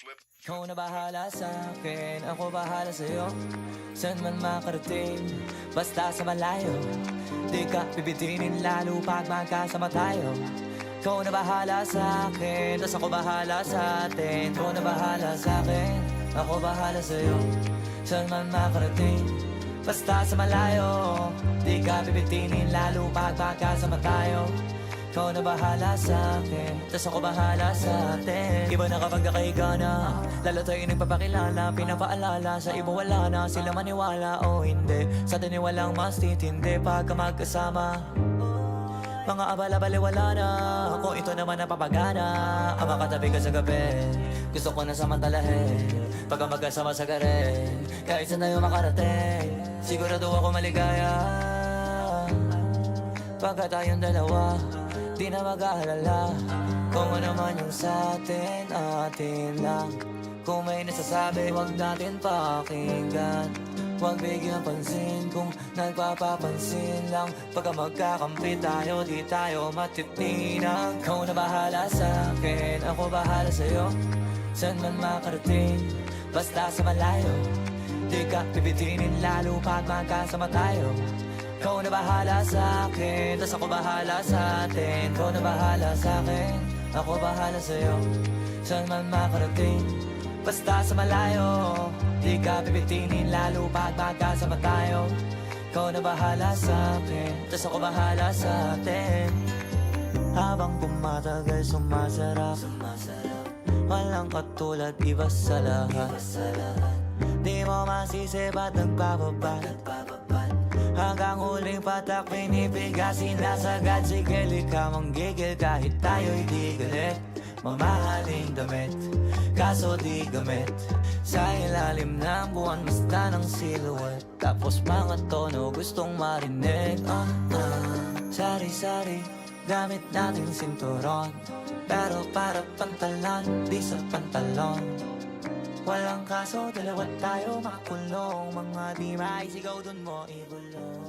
Ikaw na bahala sa'kin, ako bahala sa'yo. Saan man makarating, basta sa malayo. Di ka bibitinin lalo pag magkasama tayo. Ikaw na bahala sa'kin, tas ako bahala sa'tin. Ikaw na bahala sa'kin, ako bahala sa'yo. Saan man makarating, basta sa malayo. Di ka bibitinin lalo pag magkasama tayo. Ikaw na bahala sa'kin, tas ako bahala sa'tin. Iba na kapag nakahiga na, lalo tayo nagpapakilala. Pinapaalala sa iba wala na, sila maniwala o hindi. Sa atin walang mas titindi pagka magkasama. Mga abala-bali wala na, ako ito naman napapagana. Ang makatabi ka sa gabi, gusto ko na samantalahin. Pagka magkasama sa garen, kahit saan tayo makarating, sigurado ako maligaya. Pagka tayong dalawa, di na mag-aalala kung ano man yung sa'tin, atin lang. Kung may nasasabi, huwag natin pakinggan. Huwag bigyan pansin kung nagpapapansin lang. Pagka magkakampi tayo, di tayo matitinang. Ikaw na bahala sa'kin, ako bahala sa'yo. Saan man makarating, basta sa malayo. Di ka bibitinin lalo pag magkasama tayo. Ikaw na bahala sa'kin, tas ako bahala sa'tin. Ikaw na bahala sa'kin, ako bahala sa'yo. Saan man makarating, basta sa malayo. Di ka bibitinin lalo pag magkasama tayo. Ikaw na bahala sa'kin, tas ako bahala sa'tin. Habang tumatagal sumasarap, walang katulad, iba sa lahat. Di mo masisi ba't nagpapabal. Hanggang huling patak pinipigasin na sagad. Sige lika manggigil kahit tayo'y di galit. Mamahaling damit, kaso di gamit. Sa ilalim ng buwan basta ng silhouette. Tapos mga tono gustong marinig. Sari-sari, gamit nating sinturon. Pero para pantalan, di sa pantalon. Walang kaso, dalawa tayo makakulong. Mga di maisigaw dun mo igulong.